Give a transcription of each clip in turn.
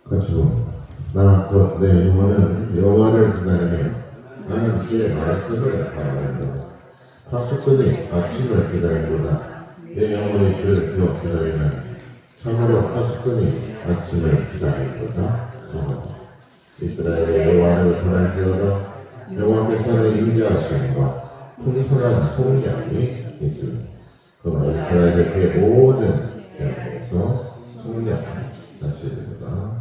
같이 봅니다. 내 영혼은 여호와를 기다리며 나는 그의 말씀을 바라는다. 파수꾼이 아침을 기다리보다 내 영혼이 주를 더 기다리는 참으로 파수꾼이 아침을 기다리보다 더하다. 이스라엘의 여호와를 바랄지어다. 여호와께서 내 임재하심과 풍성한 속량이 있으니 그가 이스라엘의 그 모든 영에서 속량하시리로다.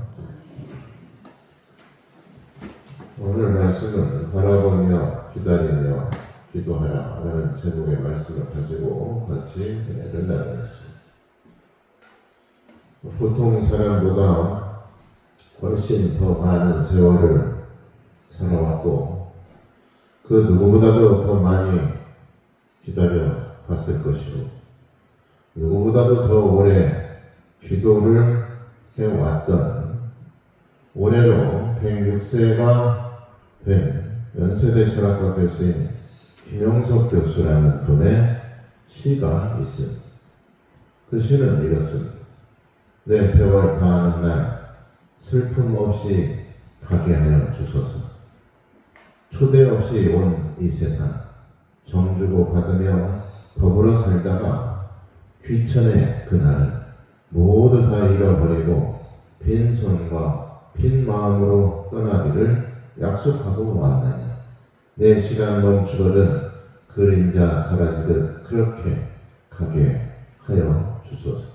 오늘 말씀은 바라보며 기다리며 기도하라 라는 제목의 말씀을 가지고 같이 은혜를 나누겠습니다. 보통 사람보다 훨씬 더 많은 세월을 살아왔고 그 누구보다도 더 많이 기다려 봤을 것이고 누구보다도 더 오래 기도를 해왔던 올해로 106세가 된 연세대 철학과 교수인 김영석 교수라는 분의 시가 있습니다. 그 시는 이렇습니다. 내 세월 다하는 날 슬픔 없이 가게 하여 주소서. 초대 없이 온 이 세상 정주고 받으며 더불어 살다가 귀천의 그날은 모두 다 잃어버리고 빈손과 빈 마음으로 떠나기를 약속하고 왔나니 내 시간 멈추거든 그림자 사라지듯 그렇게 가게 하여 주소서.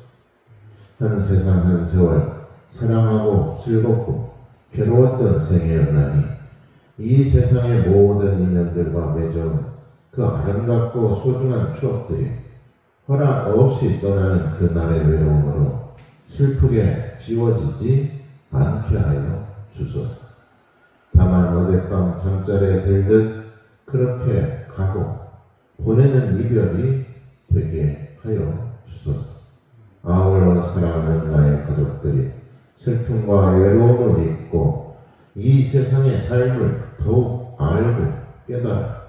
한 세상 한 세월 사랑하고 즐겁고 괴로웠던 생애였나니 이 세상의 모든 인연들과 맺어온 그 아름답고 소중한 추억들이 허락 없이 떠나는 그날의 외로움으로 슬프게 지워지지 않게 하여 주소서. 다만 어젯밤 잠자리에 들듯 그렇게 가고 보내는 이별이 되게 하여 주소서. 아울러 사랑하는 나의 가족들이 슬픔과 외로움을 잊고 이 세상의 삶을 더욱 알고 깨달아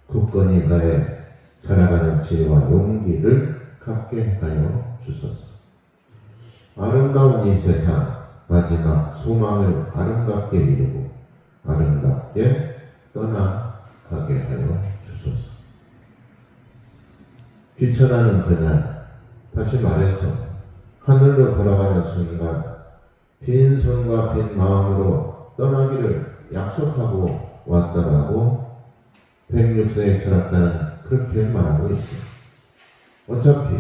굳건히 나의 살아가는 지혜와 용기를 갖게 하여 주소서. 아름다운 이 세상 마지막 소망을 아름답게 이루고 아름답게 떠나가게 하여 주소서. 귀천하는 그날, 다시 말해서 하늘로 돌아가는 순간 빈손과 빈 마음으로 떠나기를 약속하고 왔다라고 106세의 철학자는 그렇게 말하고 있습니다. 어차피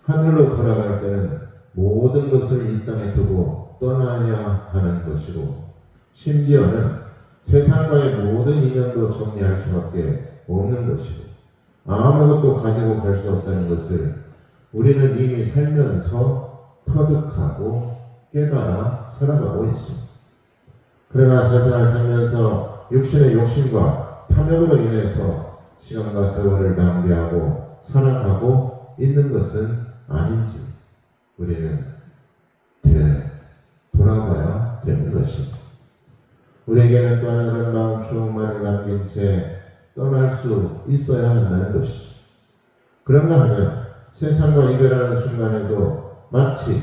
하늘로 돌아갈 때는 모든 것을 이 땅에 두고 떠나야 하는 것이고 심지어는 세상과의 모든 인연도 정리할 수밖에 없는 것이고 아무것도 가지고 갈 수 없다는 것을 우리는 이미 살면서 터득하고 깨달아 살아가고 있습니다. 그러나 세상을 살면서 육신의 욕심과 탐욕으로 인해서 시간과 세월을 낭비하고 살아가고 있는 것은 아닌지 우리는 돌아봐야 되는 것입니다. 우리에게는 또한 아름다운 추억만을 남긴 채 떠날 수 있어야 한다는 것이죠. 그런가 하면 세상과 이별하는 순간에도 마치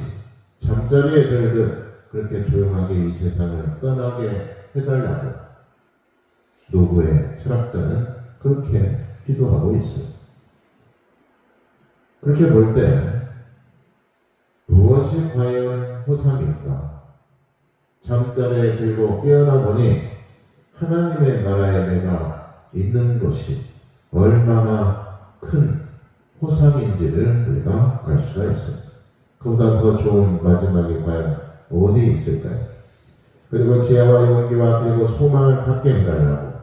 잠자리에 들듯 그렇게 조용하게 이 세상을 떠나게 해달라고 노구의 철학자는 그렇게 기도하고 있습니다. 그렇게 볼 때 무엇이 과연 호상일까? 잠자리에 들고 깨어나 보니 하나님의 나라에 내가 있는 것이 얼마나 큰 호상인지를 우리가 알 수가 있습니다. 그보다 더 좋은 마지막이 과연 어디 있을까요? 그리고 지혜와 용기와 그리고 소망을 갖게 해달라고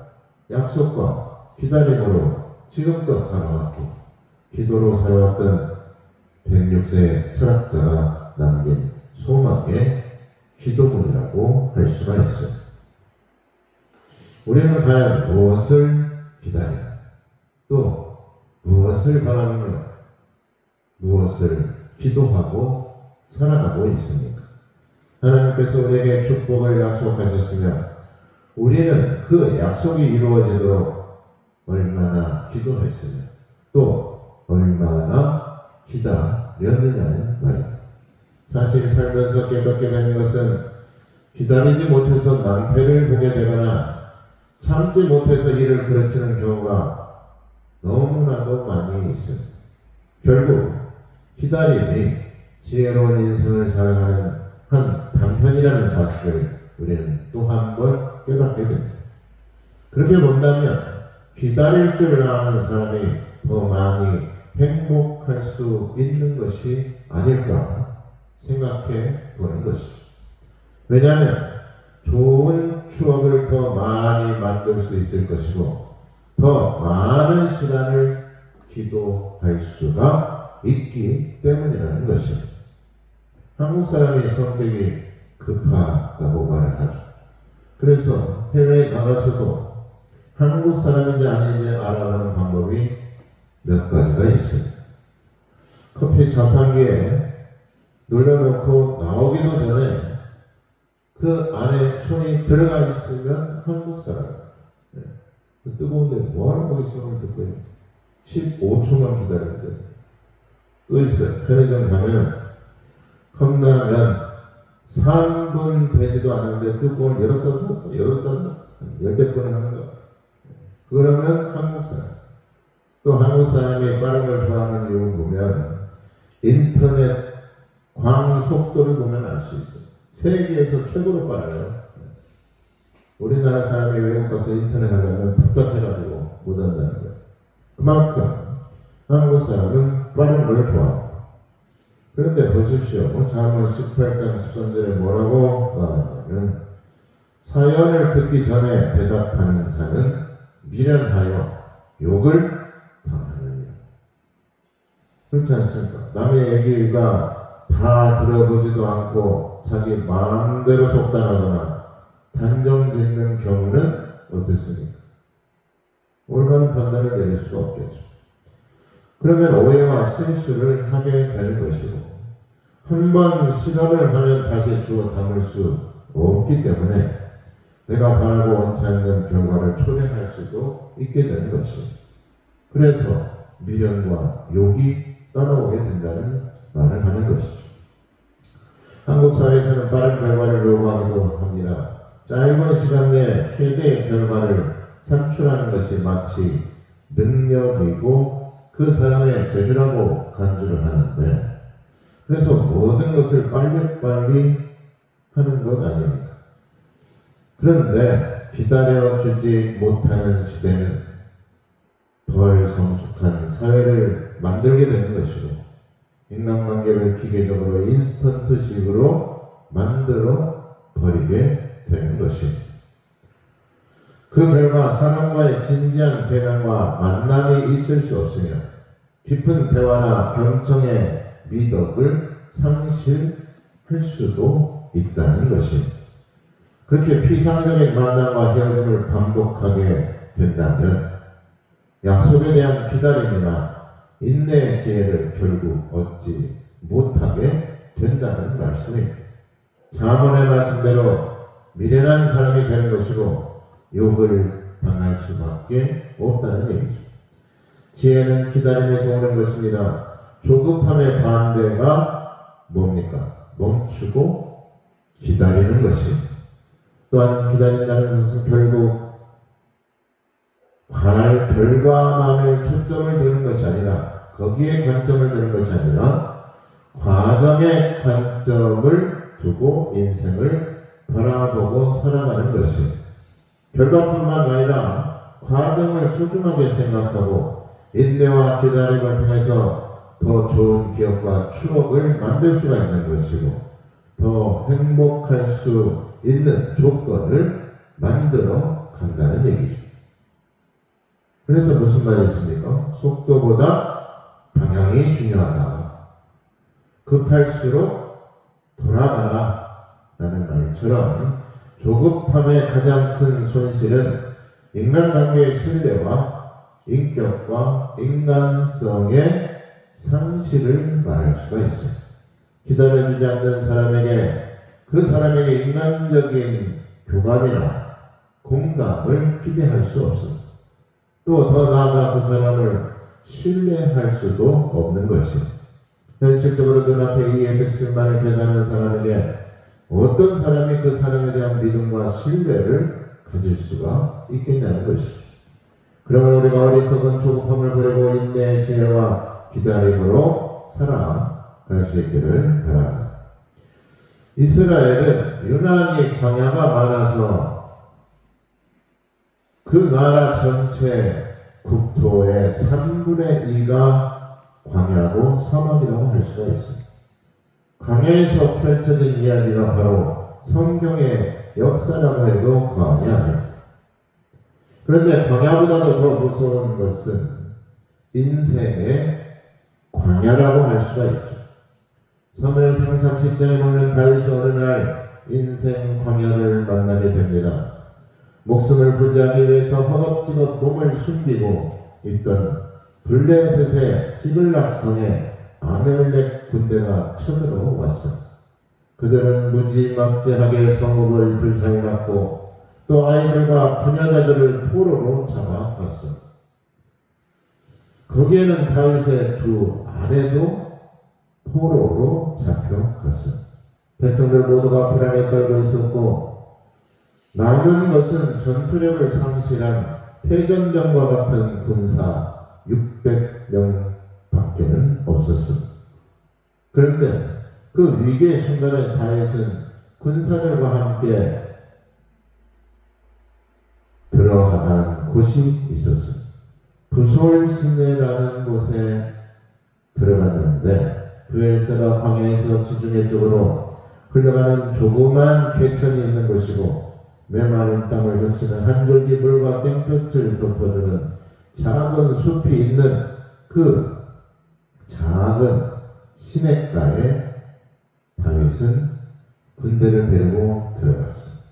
약속과 기다림으로 지금껏 살아왔고 기도로 살아왔던 106세의 철학자가 남긴 소망의 기도문이라고 할 수가 있습니다. 우리는 과연 무엇을 기다려 또 무엇을 바라며 무엇을 기도하고 살아가고 있습니까? 하나님께서 우리에게 축복을 약속하셨으면 우리는 그 약속이 이루어지도록 얼마나 기도했으며 또 얼마나 기다렸느냐는 말입니다. 사실 살면서 깨닫게 되는 것은 기다리지 못해서 낭패를 보게 되거나 참지 못해서 일을 그르치는 경우가 너무나도 많이 있습니다. 결국 기다림이 지혜로운 인생을 살아가는 한 단편이라는 사실을 우리는 또 한 번 깨닫게 됩니다. 그렇게 본다면 기다릴 줄 아는 사람이 더 많이 행복할 수 있는 것이 아닐까 생각해 보는 것이죠. 왜냐하면 좋은 추억을 더 많이 만들 수 있을 것이고 더 많은 시간을 기도할 수가 있기 때문이라는 것입니다. 한국 사람이 성격이 급하다고 말을 하죠. 그래서 해외에 나가서도 한국 사람인지 아닌지 알아가는 방법이 몇 가지가 있습니다. 커피 자판기에 눌러놓고 나오기도 전에 그 안에 손이 들어가 있으면 한국 사람입니다. 뜨거운데 뭐하러 거기 손을 듣고 있는지 15초만 기다리면 됩니다. 또 있어요. 편의점 가면 컵라면 3분 되지도 않았는데 뚜껑을 열었다가 10번 하는 거. 그러면 한국 사람. 또 한국 사람이 빠른 걸 좋아하는 이유를 보면 인터넷 광 속도를 보면 알 수 있어요. 세계에서 최고로 빨라요. 우리나라 사람이 외국 가서 인터넷 하려면 답답해가지고 못한다는 거예요. 그만큼 한국 사람은 빠른 걸 좋아합니다. 그런데 보십시오. 잠언 18장 13절에 뭐라고 말하냐면 사연을 듣기 전에 대답하는 자는 미련하여 욕을 당하느니라. 그렇지 않습니까? 남의 얘기가 다 들어보지도 않고 자기 마음대로 속단하거나 단정 짓는 경우는 어떻습니까? 올바른 판단을 내릴 수가 없겠죠. 그러면 오해와 실수를 하게 되는 것이고 한 번 실험을 하면 다시 주워 담을 수 없기 때문에 내가 바라고 원치 않는 결과를 초래할 수도 있게 되는 것입니다. 그래서 미련과 욕이 따라오게 된다는 말을 하는 것이죠. 한국 사회에서는 빠른 결과를 요구하기도 합니다. 짧은 시간 내에 최대의 결과를 산출하는 것이 마치 능력이고 그 사람의 재주라고 간주를 하는데 그래서 모든 것을 빨리빨리 하는 것 아닙니까? 그런데 기다려주지 못하는 시대는 덜 성숙한 사회를 만들게 되는 것이고 인간관계를 기계적으로 인스턴트식으로 만들어 버리게 되는 것입니다. 그 결과 사람과의 진지한 대면과 만남이 있을 수 없으며 깊은 대화나 경청의 미덕을 상실할 수도 있다는 것입니다. 그렇게 피상적인 만남과 헤어짐을 반복하게 된다면 약속에 대한 기다림이나 인내의 지혜를 결국 얻지 못하게 된다는 말씀입니다. 잠언의 말씀대로 미련한 사람이 되는 것이고 욕을 당할 수밖에 없다는 얘기죠. 지혜는 기다림에서 오는 것입니다. 조급함의 반대가 뭡니까? 멈추고 기다리는 것입니다. 또한 기다린다는 것은 결국 결과만을 초점을 두는 것이 아니라 거기에 관점을 두는 것이 아니라 과정에 관점을 두고 인생을 바라보고 살아가는 것입니다. 결과뿐만 아니라 과정을 소중하게 생각하고 인내와 기다림을 통해서 더 좋은 기억과 추억을 만들 수가 있는 것이고 더 행복할 수 있는 조건을 만들어 간다는 얘기죠. 그래서 무슨 말이 있습니까? 속도보다 방향이 중요하다. 급할수록 돌아가라 라는 말처럼 조급함의 가장 큰 손실은 인간관계의 신뢰와 인격과 인간성의 상실을 말할 수가 있습니다. 기다려주지 않는 사람에게 그 사람에게 인간적인 교감이나 공감을 기대할 수 없습니다. 또 더 나아가 그 사람을 신뢰할 수도 없는 것입니다. 현실적으로 눈앞에 이 혜택실만을 계산하는 사람에게 어떤 사람이 그 사람에 대한 믿음과 신뢰를 가질 수가 있겠냐는 것이죠. 그러면 우리가 어리석은 조급함을 버리고 인내의 지혜와 기다림으로 살아갈 수 있기를 바랍니다. 이스라엘은 유난히 광야가 많아서 그 나라 전체 국토의 3분의 2가 광야고 사막이라고 할 수가 있습니다. 광야에서 펼쳐진 이야기가 바로 성경의 역사라고 해도 과언이 아닙니다. 그런데 광야보다도 더 무서운 것은 인생의 광야라고 할 수가 있죠. 사무엘상 30장에 보면 다윗이 어느 날 인생 광야를 만나게 됩니다. 목숨을 부지하기 위해서 허겁지겁 몸을 숨기고 있던 블레셋의 시글락성에 아멜렉 군대가 쳐들어왔습니다. 그들은 무지막지하게 성읍을 불사에 맞고 또 아이들과 부녀자들을 포로로 잡아갔습니다. 거기에는 다윗의 두 아내도 포로로 잡혀갔습니다. 백성들 모두가 불안에 떨고 있었고 남은 것은 전투력을 상실한 패전병과 같은 군사 600명 밖에는 없었습니다. 그런데 그 위기의 순간에 다윗은 군사들과 함께 들어가는 곳이 있었습니다. 부솔 시내라는 곳에 들어갔는데 브엘세바 광야에서 지중해 쪽으로 흘러가는 조그만 개천이 있는 곳이고 메마른 땅을 적시는 한 줄기 물과 땡볕을 덮어주는 작은 숲이 있는 그 작은 시냇가에 다윗은 군대를 데리고 들어갔습니다.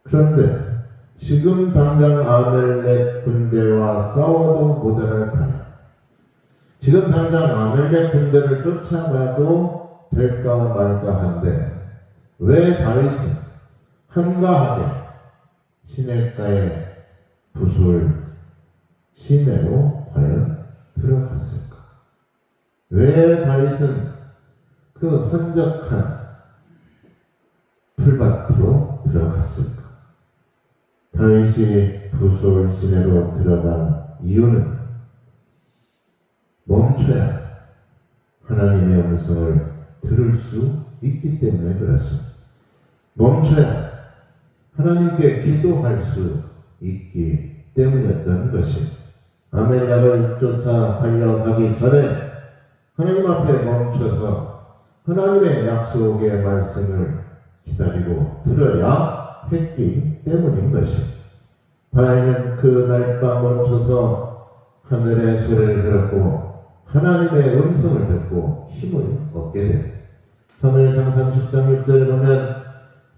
그런데 지금 당장 아멜렉 군대와 싸워도 모자랄 판이야. 지금 당장 아멜렉 군대를 쫓아가도 될까 말까 한데 왜 다윗은 한가하게 시냇가의 부솔 시내로 과연 들어갔을까? 왜 다윗은 그 헌적한 풀밭으로 들어갔을까? 다윗이 부솔 시내로 들어간 이유는 멈춰야 하나님의 음성을 들을 수 있기 때문에 그렇습니다. 멈춰야 하나님께 기도할 수 있기 때문이었던 것입니다. 아멜렉을 쫓아 달려가기 전에 하나님 앞에 멈춰서 하나님의 약속의 말씀을 기다리고 들어야 했기 때문인 것입니다. 다윗은 그날 밤 멈춰서 하늘의 소리를 들었고 하나님의 음성을 듣고 힘을 얻게 됩니다. 사무엘상 30장 6절에 보면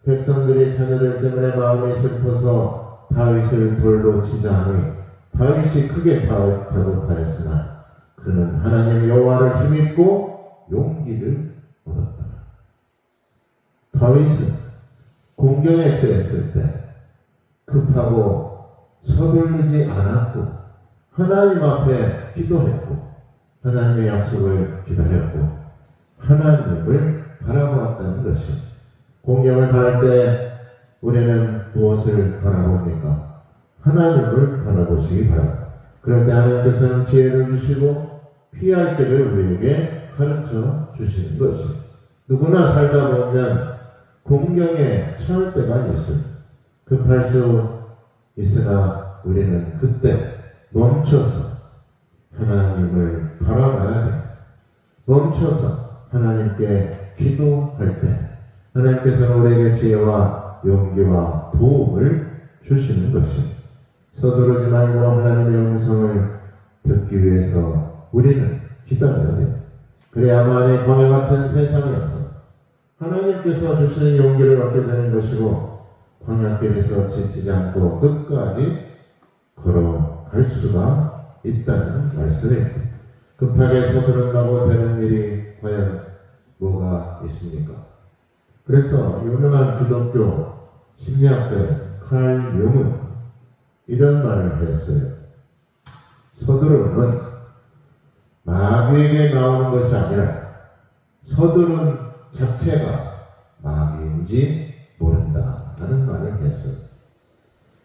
백성들이 자녀들 때문에 마음이 슬퍼서 다윗을 돌로 치자 하니 다윗이 크게 다급하였으나 그는 하나님 여호와를 힘입고 용기를 얻었다. 다윗은 공경에 처했을 때 급하고 서둘르지 않았고 하나님 앞에 기도했고 하나님의 약속을 기다렸고 하나님을 바라보았다는 것입니다. 공경을 바랄 때 우리는 무엇을 바라봅니까? 하나님을 바라보시기 바랍니다. 그럴 때 하나님께서는 지혜를 주시고 피할 길을 우리에게 가르쳐 주시는 것입니다. 누구나 살다 보면 공경에 처할 때가 있습니다. 급할 수 있으나 우리는 그때 멈춰서 하나님을 바라봐야 됩니다. 멈춰서 하나님께 기도할 때 하나님께서는 우리에게 지혜와 용기와 도움을 주시는 것입니다. 서두르지 말고 하나님의 음성을 듣기 위해서 우리는 기다려야 됩니다. 그래야 만의 광야 같은 세상에서 하나님께서 주시는 용기를 얻게 되는 것이고 광야길에서 지치지 않고 끝까지 걸어갈 수가 있다는 말씀입니다. 급하게 서두른다고 되는 일이 과연 뭐가 있습니까? 그래서 유명한 기독교 심리학자인 칼 융은 이런 말을 했어요. 서두름은 마귀에게 나오는 것이 아니라 서두름 자체가 마귀인지 모른다 라는 말을 했어요.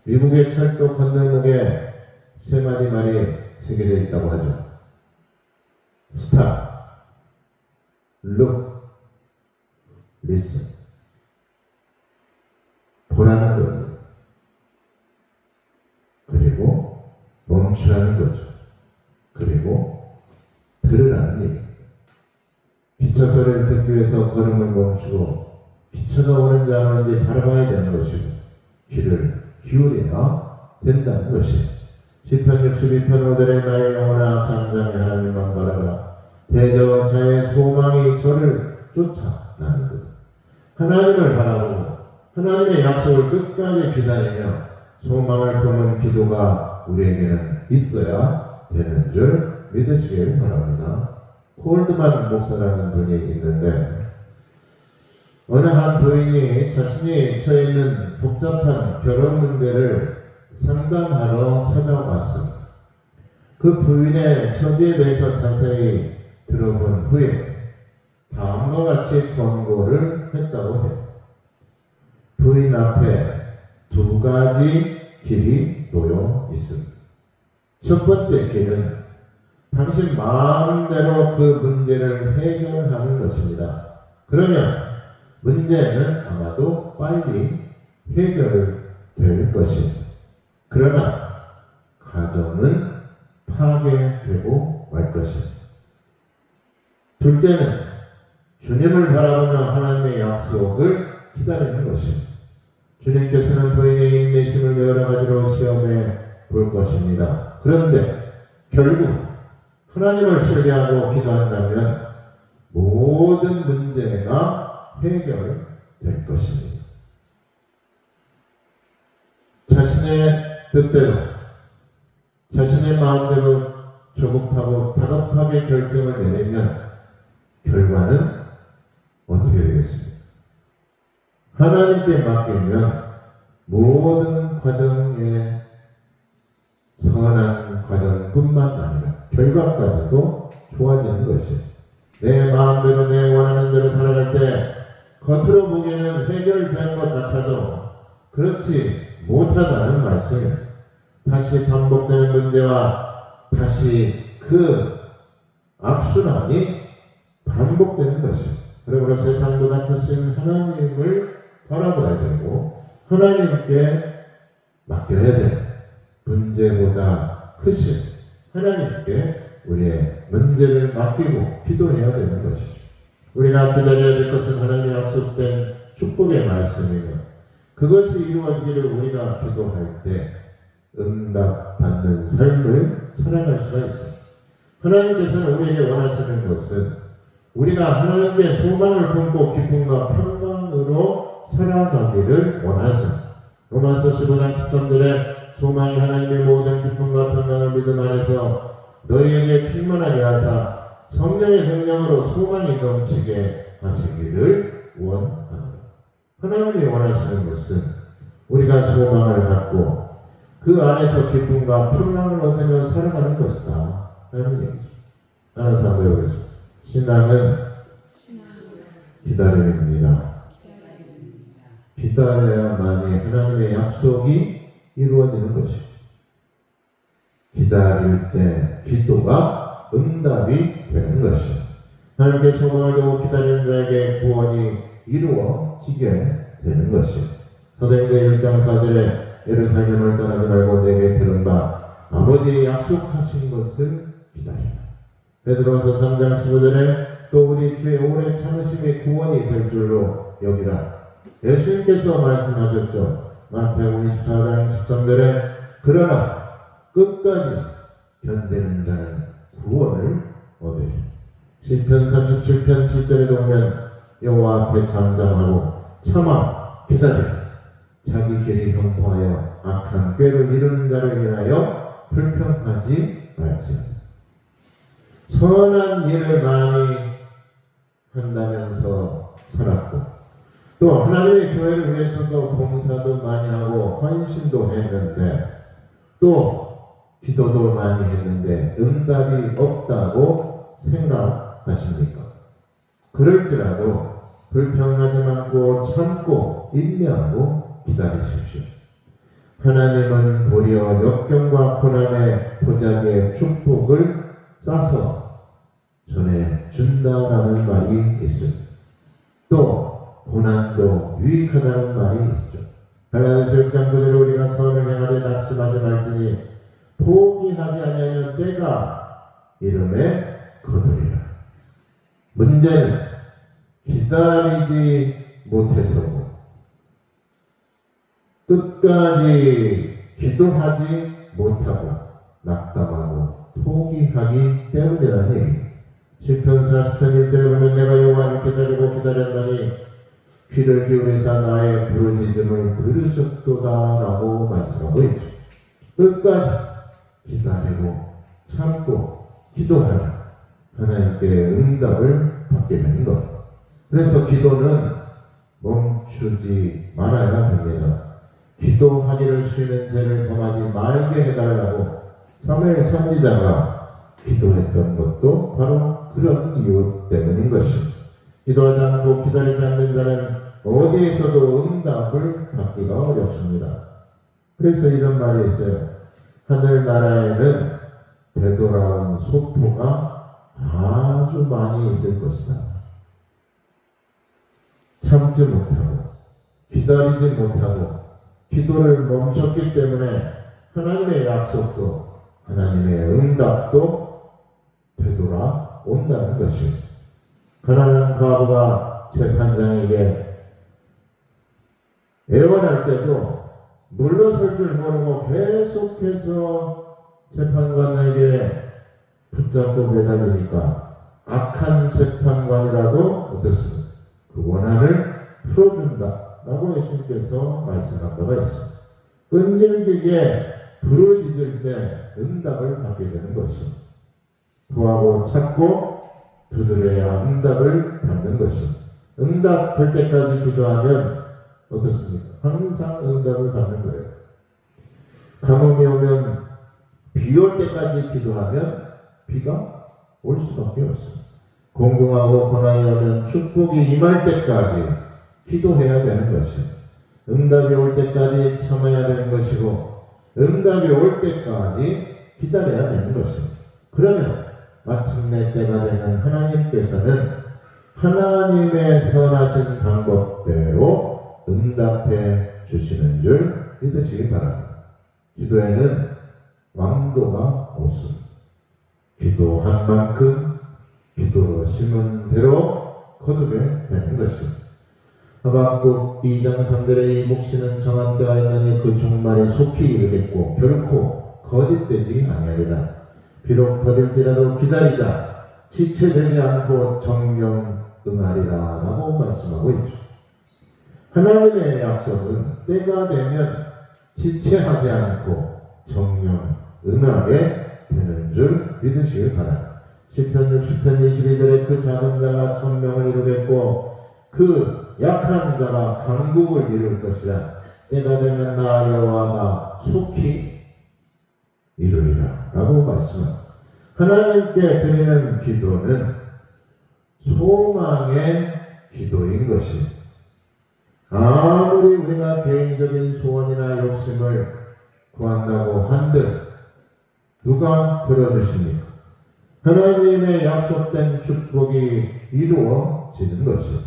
미국의 철도 건널목에 세 마디 말이 새겨져 있다고 하죠. Stop, look, listen. 보라는 겁니다. 그리고 멈추라는 거죠. 그리고 들으라는 얘기입니다. 기차 소리를 듣기 위해서 걸음을 멈추고 기차가 오는지 안 오는지 바라봐야 되는 것이고 귀를 기울여야 된다는 것이에요. 시편 62편 5절에 나의 영혼아 잠잠히 하나님만 바라라. 대저 자의 소망이 저를 쫓아나는 것. 하나님을 바라보고 하나님의 약속을 끝까지 기다리며 소망을 품은 기도가 우리에게는 있어야 되는 줄 믿으시길 바랍니다. 콜드만 목사라는 분이 있는데 어느 한 부인이 자신이 처해 있는 복잡한 결혼 문제를 상담하러 찾아왔습니다. 그 부인의 처지에 대해서 자세히 들어본 후에 다음과 같이 권고를 했다고 해요. 부인 앞에 두 가지 길이 놓여 있습니다. 첫 번째 길은 당신 마음대로 그 문제를 해결하는 것입니다. 그러면 문제는 아마도 빨리 해결될 것입니다. 그러나 가정은 파괴되고 말 것입니다. 둘째는 주님을 바라보며 하나님의 약속을 기다리는 것입니다. 주님께서는 부인의 인내심을 여러 가지로 시험해 볼 것입니다. 그런데 결국 하나님을 신뢰하고 기도한다면 모든 문제가 해결될 것입니다. 자신의 뜻대로, 자신의 마음대로 조급하고 다급하게 결정을 내리면 결과는 어떻게 되겠습니까? 하나님께 맡기면 모든 과정에 선한 과정뿐만 아니라 결과까지도 좋아지는 것이에요. 내 마음대로 내 원하는 대로 살아갈 때 겉으로 보기에는 해결된 것 같아도 그렇지 못하다는 말씀이에요. 다시 반복되는 문제와 다시 그 악순환이 반복되는 것이에요. 그러므로 세상보다 크신 하나님을 바라봐야 되고 하나님께 맡겨야 되는 문제보다 크신 하나님께 우리의 문제를 맡기고 기도해야 되는 것이죠. 우리가 기다려야 될 것은 하나님의 약속된 축복의 말씀이며 그것이 이루어지기를 우리가 기도할 때 응답받는 삶을 살아갈 수가 있습니다. 하나님께서는 우리에게 원하시는 것은 우리가 하나님께 소망을 품고 기쁨과 평강으로 살아가기를 원하십니다. 로마서 15장 10절에 소망이 하나님의 모든 기쁨과 평강을 믿음 안에서 너희에게 충만하게 하사 성령의 능력으로 소망이 넘치게 하시기를 원합니다. 하나님이 원하시는 것은 우리가 소망을 갖고 그 안에서 기쁨과 평강을 얻으며 살아가는 것이다 라는 얘기죠. 따라서 한번 해보겠습니다. 신앙은 기다림입니다. 기다려야만이 하나님의 약속이 이루어지는 것입니다. 기다릴 때 기도가 응답이 되는 것입니다. 하나님께 소망을 두고 기다리는 자에게 구원이 이루어지게 되는 것입니다. 사도행전 1장 4절에 예루살렘을 떠나지 말고 내게 들은 바 아버지의 약속하신 것을 기다리라. 베드로서 3장 15절에 또 우리 주의 오래 참으심이 구원이 될 줄로 여기라. 예수님께서 말씀하셨죠. 마태복음 24장 13절에 그러나 끝까지 견디는 자는 구원을 얻으리라. 시편 37편 7절에 보면 여호와 앞에 잠잠하고 참아 기다리라. 자기 길이 형통하여 악한 꾀를 이루는 자를 인하여 불평하지 말지어다. 선한 일을 많이 한다면서 살았고 또 하나님의 교회를 위해서도 봉사도 많이 하고 헌신도 했는데 또 기도도 많이 했는데 응답이 없다고 생각하십니까? 그럴지라도 불평하지 말고 참고 인내하고 기다리십시오. 하나님은 도리어 역경과 고난의 보자기에 축복을 싸서 전해준다라는 말이 있습니다. 또 고난도 유익하다는 말이 있죠. 갈라디아서 6장 9절에 우리가 선을 행하되 낙심하지 말지니 포기하지 아니하면 때가 이름에 거두리라. 문제는 기다리지 못해서고 끝까지 기도하지 못하고 낙담하고 포기하기 때문이라는 얘기입니다. 시편 40편 1절에 보면 내가 여호와를 기다리고 기다렸나니 귀를 기울이사 나의 부르짖음을 들으셨도다 라고 말씀하고 있죠. 끝까지 기다리고 참고 기도하면 하나님께 응답을 받게 되는 것. 그래서 기도는 멈추지 말아야 됩니다. 기도하기를 쉬는 죄를 범하지 말게 해달라고 사무엘 선지자가 기도했던 것도 바로 그런 이유 때문인 것입니다. 기도하지 않고 기다리지 않는 자는 어디에서도 응답을 받기가 어렵습니다. 그래서 이런 말이 있어요. 하늘나라에는 되돌아온 소포가 아주 많이 있을 것이다. 참지 못하고 기다리지 못하고 기도를 멈췄기 때문에 하나님의 약속도 하나님의 응답도 되돌아온다는 것입니다. 가난한 과부가 재판장에게 애원할 때도 물러설 줄 모르고 계속해서 재판관에게 붙잡고 매달리니까 악한 재판관이라도 어떻습니까? 그 원한을 풀어준다 라고 예수님께서 말씀한 바가 있습니다. 끈질기게 부르짖을 때 응답을 받게 되는 것입니다. 구하고 찾고 두드려야 응답을 받는 것입니다. 응답될 때까지 기도하면 어떻습니까? 항상 응답을 받는 거예요. 가뭄이 오면 비 올 때까지 기도하면 비가 올 수밖에 없습니다. 공경하고 고난이 오면 축복이 임할 때까지 기도해야 되는 것입니다. 응답이 올 때까지 참아야 되는 것이고 응답이 올 때까지 기다려야 되는 것입니다. 그러면 마침내 때가 되면 하나님께서는 하나님의 선하신 방법대로 응답해 주시는 줄 믿으시기 바랍니다. 기도에는 왕도가 없습니다. 기도한 만큼 기도로 심은 대로 거두게 되는 것입니다. 하박국 2장 3절에 이 묵시는 정한 때가 있나니 그 종말이 속히 이르겠고 결코 거짓되지 아니하리라. 비록 더딜지라도 기다리자 지체되지 않고 정령 응하리라 라고 말씀하고 있죠. 하나님의 약속은 때가 되면 지체하지 않고 정령 응하게 되는 줄 믿으시길 바랍니다. 시편 60편 22절에 그 작은 자가 천명을 이루겠고 그 약한 자가 강국을 이룰 것이라. 때가 되면 나 여호와가 속히 이루리라 라고 말씀합니다. 하나님께 드리는 기도는 소망의 기도인 것입니다. 아무리 우리가 개인적인 소원이나 욕심을 구한다고 한들 누가 들어주십니까? 하나님의 약속된 축복이 이루어지는 것입니다.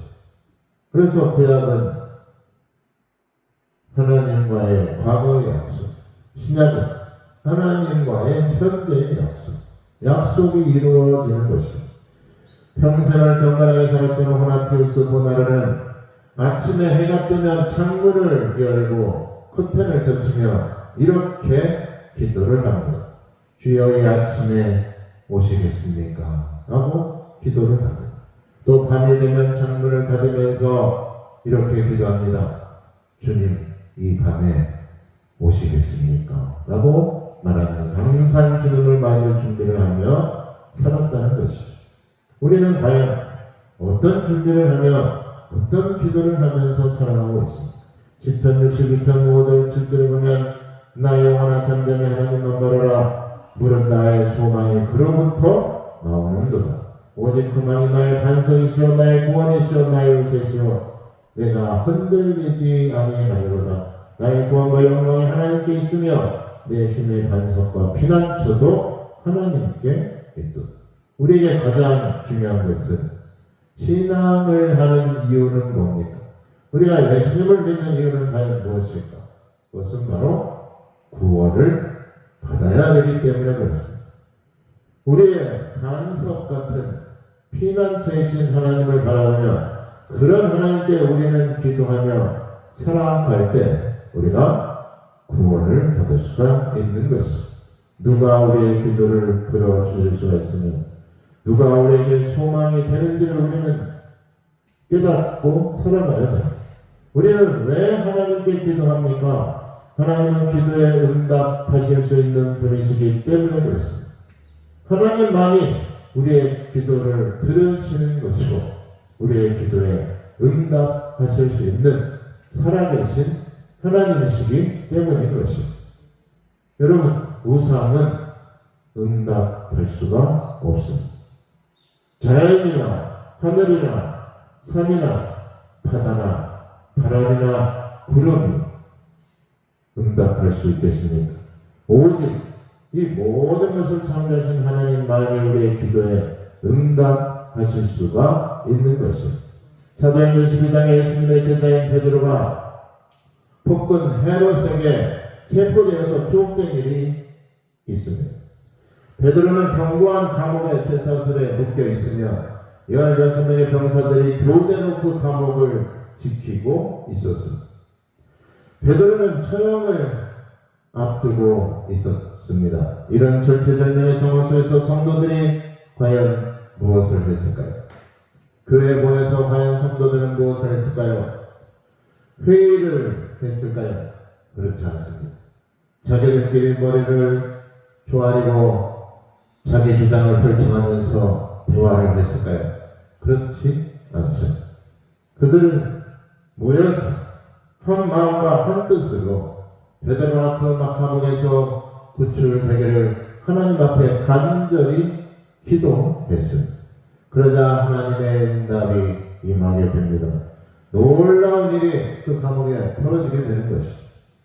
그래서 구약은 하나님과의 과거의 약속, 신약은 하나님과의 현재의 약속, 약속이 이루어지는 것입니다. 평생을 경건하게 살았던 호나티우스 보나르는 아침에 해가 뜨면 창문을 열고 커튼을 젖히며 이렇게 기도를 합니다. 주여 이 아침에 오시겠습니까? 라고 기도를 합니다. 또 밤이 되면 창문을 닫으면서 이렇게 기도합니다. 주님 이 밤에 오시겠습니까? 라고 말하면서 항상 주님을 맞을 준비를 하며 살았다는 것이죠. 우리는 과연 어떤 준비를 하며 어떤 기도를 하면서 살아가고 있습니다. 시편 62편 5절 7절에 보면 나 영원한 잠잠히 하나님만 바라라. 물은 나의 소망이 그로부터 나오는도다. 오직 그만이 나의 반석이시오 나의 구원이시오 나의 요새시오 내가 흔들리지 아니하리로다. 나의 구원과 영광이 하나님께 있으며 내 힘의 반석과 피난처도 하나님께 있도다. 우리에게 가장 중요한 것은 신앙을 하는 이유는 뭡니까? 우리가 예수님을 믿는 이유는 과연 무엇일까? 그것은 바로 구원을 받아야 되기 때문에 그렇습니다. 우리의 반석 같은 피난처이신 하나님을 바라보며 그런 하나님께 우리는 기도하며 살아갈 때 우리가 구원을 받을 수가 있는 것입니다. 누가 우리의 기도를 들어주실 수가 있으며 누가 우리에게 소망이 되는지를 우리는 깨닫고 살아가야 됩니다. 우리는 왜 하나님께 기도합니까? 하나님은 기도에 응답하실 수 있는 분이시기 때문에 그렇습니다. 하나님만이 우리의 기도를 들으시는 것이고 우리의 기도에 응답하실 수 있는 살아계신 하나님이시기 때문인 것입니다. 여러분, 우상은 응답할 수가 없습니다. 자연이나 하늘이나 산이나 바다나 바람이나 구름이 응답할 수 있겠습니까? 오직 이 모든 것을 창조하신 하나님만이 우리의 기도에 응답하실 수가 있는 것입니다. 사도행전 12장에 예수님의 제자인 베드로가 폭군 헤롯에게 체포되어서 투옥된 일이 있습니다. 베드로는 견고한 감옥의 쇠사슬에 묶여 있으며 16명의 병사들이 교대로 그 감옥을 지키고 있었습니다. 베드로는 처형을 앞두고 있었습니다. 이런 절체절명의 상황 속에서 성도들이 과연 무엇을 했을까요? 교회에 모여서 과연 성도들은 무엇을 했을까요? 회의를 했을까요? 그렇지 않습니다. 자기들끼리 머리를 조아리고 자기 주장을 펼쳐가면서 대화를 했을까요? 그렇지 않습니다. 그들은 모여서 한 마음과 한 뜻으로 베드로와 그 감옥에서 구출되기를 하나님 앞에 간절히 기도했습니다. 그러자 하나님의 응답이 임하게 됩니다. 놀라운 일이 그 감옥에 벌어지게 되는 것이죠.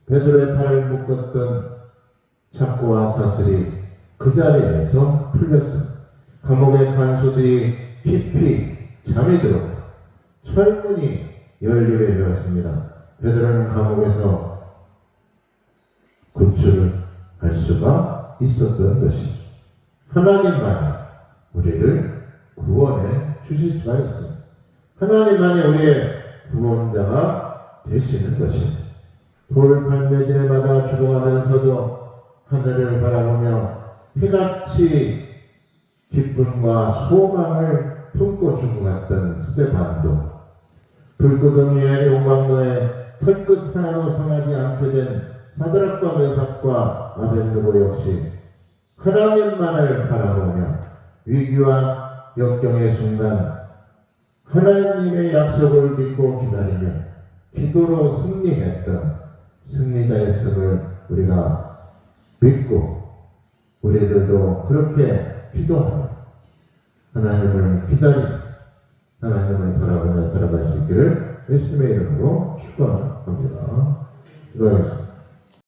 베드로의 팔을 묶었던 착고와 사슬이 그 자리에서 풀렸습니다. 감옥의 간수들이 깊이 잠이 들어 철문이 열리게 되었습니다. 베드로는 감옥에서 구출할 수가 있었던 것이죠. 하나님만이 우리를 구원해 주실 수가 있습니다. 하나님만이 우리의 구원자가 되시는 것입니다. 돌팔매질에 맞아 죽어가면서도 하늘을 바라보며 해같이 기쁨과 소망을 품고 죽어갔던 스데반도, 불구덩이의 용광로에 털끝 하나도 상하지 않게 된 사드락과 메삭과 아벳느고 역시 하나님만을 바라보며 위기와 역경의 순간 하나님의 약속을 믿고 기다리며 기도로 승리했던 승리자였음을 우리가 믿고 우리들도 그렇게 기도하며 하나님을 기다리며 하나님을 바라보며 살아갈 수 있기를 예수님의 이름으로 축원합니다. 기도하겠습니다.